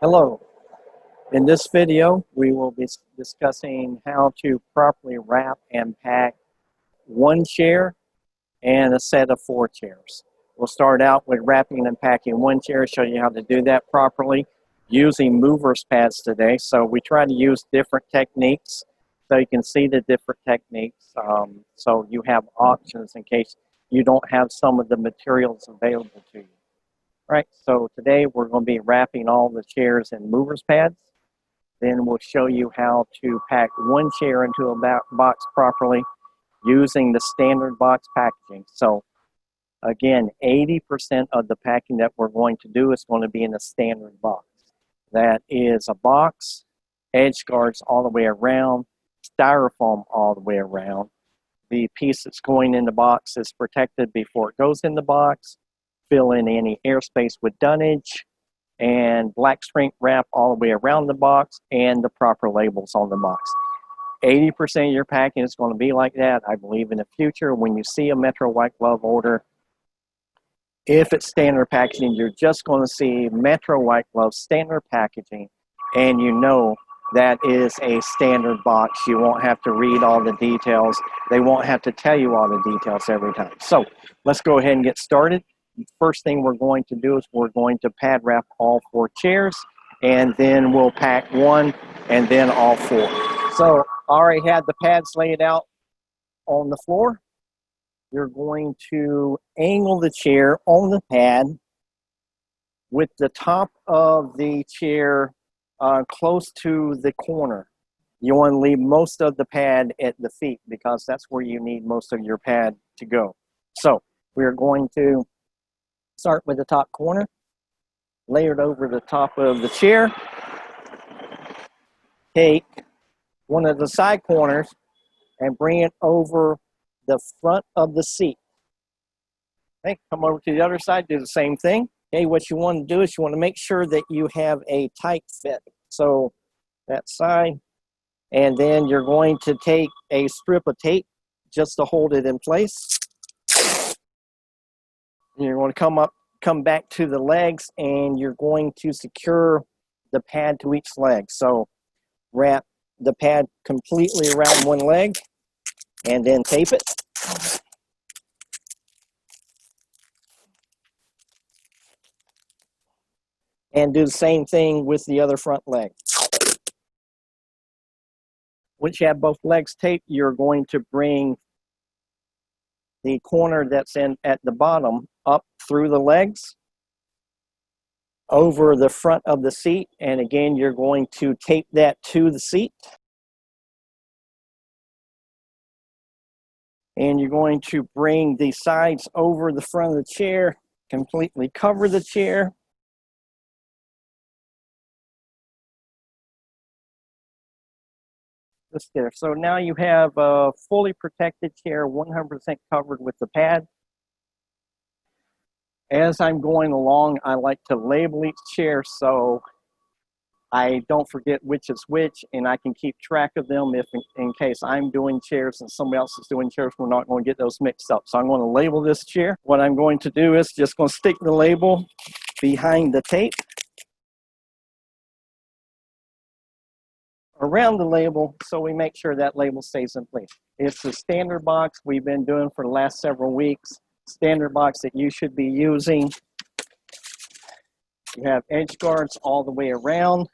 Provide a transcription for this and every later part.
Hello. In this video, we will be discussing how to properly wrap and pack one chair and a set of 4 chairs. We'll start out with wrapping and packing one chair, show you how to do that properly using movers pads today. So we try to use different techniques so you can see the different techniques. So you have options in case you don't have some of the materials available to you. Right, so today we're going to be wrapping all the chairs in movers pads. Then we'll show you how to pack one chair into a box properly using the standard box packaging. So again, 80% of the packing that we're going to do is going to be in a standard box. That is a box, edge guards all the way around, styrofoam all the way around. The piece that's going in the box is protected before it goes in the box. Fill in any airspace with dunnage and black shrink wrap all the way around the box and the proper labels on the box. 80% of your packing is going to be like that. I believe in the future when you see a Metro White Glove order, if it's standard packaging, you're just going to see Metro White Glove standard packaging, and you know that is a standard box. You won't have to read all the details. They won't have to tell you all the details every time. So let's go ahead and get started. First thing we're going to do is we're going to pad wrap all 4 chairs, and then we'll pack one and then all 4. So I already had the pads laid out on the floor. You're going to angle the chair on the pad with the top of the chair close to the corner. You want to leave most of the pad at the feet because that's where you need most of your pad to go. So we're going to start with the top corner, lay it over the top of the chair. Take one of the side corners and bring it over the front of the seat. Okay, come over to the other side, do the same thing. Okay, what you want to do is you want to make sure that you have a tight fit. So that side, and then you're going to take a strip of tape just to hold it in place. You're going to come back to the legs, and you're going to secure the pad to each leg. So wrap the pad completely around one leg and then tape it. And do the same thing with the other front leg. Once you have both legs taped, you're going to bring the corner that's in at the bottom up through the legs over the front of the seat, and again you're going to tape that to the seat, and you're going to bring the sides over the front of the chair, completely cover the chair. Just there. So now you have a fully protected chair, 100% covered with the pad. As I'm going along, I like to label each chair so I don't forget which is which, and I can keep track of them if in case I'm doing chairs and somebody else is doing chairs, we're not going to get those mixed up. So I'm going to label this chair. What I'm going to do is just going to stick the label behind the tape, around the label, so we make sure that label stays in place. It's the standard box we've been doing for the last several weeks. Standard box that you should be using. You have edge guards all the way around.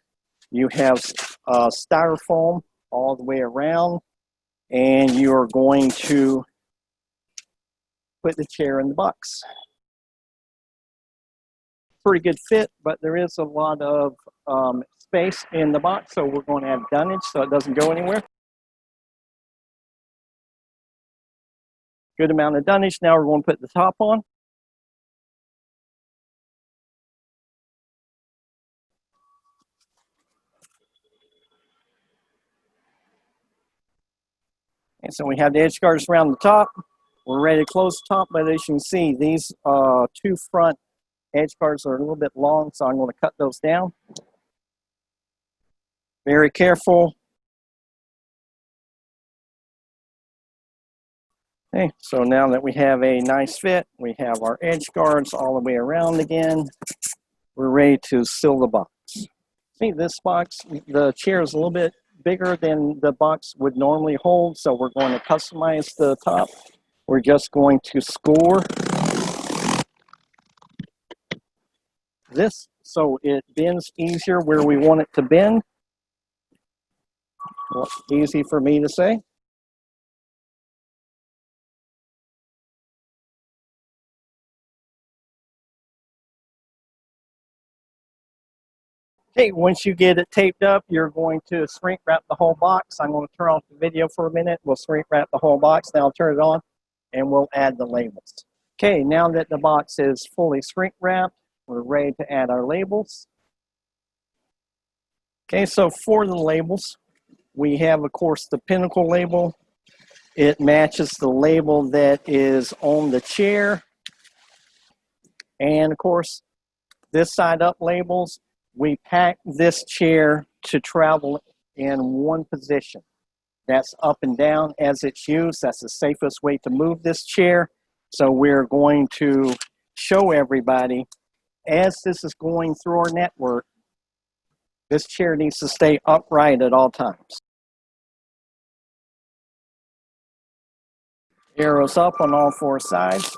You have styrofoam all the way around. And you are going to put the chair in the box. Pretty good fit, but there is a lot of space in the box, so we're going to have dunnage so it doesn't go anywhere. Good amount of dunnage. Now we're going to put the top on. And so we have the edge guards around the top. We're ready to close the top, but as you can see, these 2 front edge guards are a little bit long, so I'm going to cut those down. Very careful. Okay, so now that we have a nice fit, we have our edge guards all the way around again. We're ready to seal the box. See, this box, the chair is a little bit bigger than the box would normally hold, so we're going to customize the top. We're just going to score this so it bends easier where we want it to bend. Well, easy for me to say. Okay, once you get it taped up, you're going to shrink wrap the whole box. I'm going to turn off the video for a minute. We'll shrink wrap the whole box. Now I'll turn it on and we'll add the labels. Okay, now that the box is fully shrink wrapped, we're ready to add our labels. Okay, so for the labels, we have, of course, the Pinnacle label. It matches the label that is on the chair. And of course, this side up labels, we pack this chair to travel in one position. That's up and down as it's used. That's the safest way to move this chair. So we're going to show everybody, as this is going through our network, this chair needs to stay upright at all times. Arrows up on all four sides.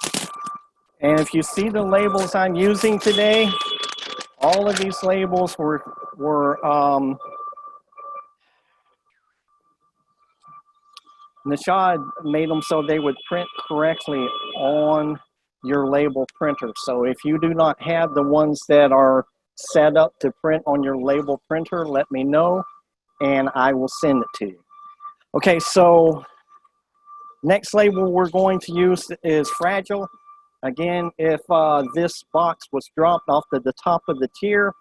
And if you see the labels I'm using today, all of these labels were Nishad made them so they would print correctly on your label printer. So if you do not have the ones that are set up to print on your label printer, let me know and I will send it to you. Okay, so next label we're going to use is Fragile. Again, if this box was dropped off the top of the tier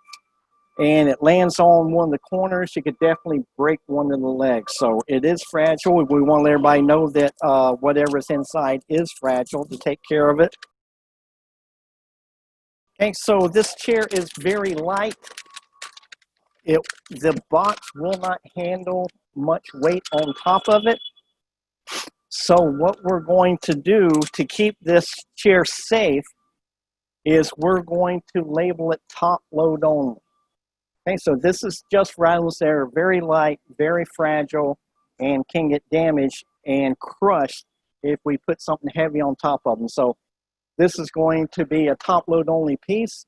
and it lands on one of the corners, you could definitely break one of the legs. So it is fragile. We want to let everybody know that whatever's inside is fragile, to take care of it. Okay, so this chair is very light. The box will not handle much weight on top of it. So what we're going to do to keep this chair safe is we're going to label it top load only. Okay, so this is just rattles that are very light, very fragile, and can get damaged and crushed if we put something heavy on top of them. So this is going to be a top load only piece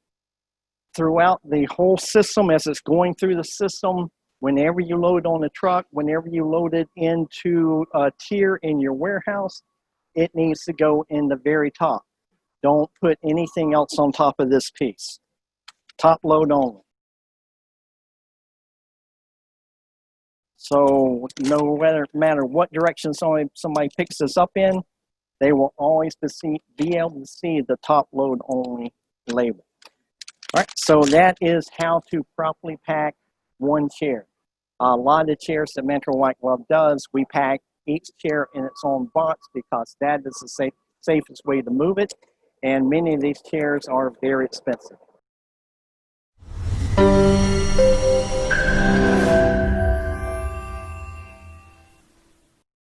throughout the whole system. As it's going through the system, whenever you load on a truck, whenever you load it into a tier in your warehouse, it needs to go in the very top. Don't put anything else on top of this piece. Top load only. So no matter what direction somebody picks this up in, they will always be able to see the top load only label. All right, so that is how to properly pack one chair. A lot of the chairs that Metro White Glove does, we pack each chair in its own box because that is the safest way to move it. And many of these chairs are very expensive.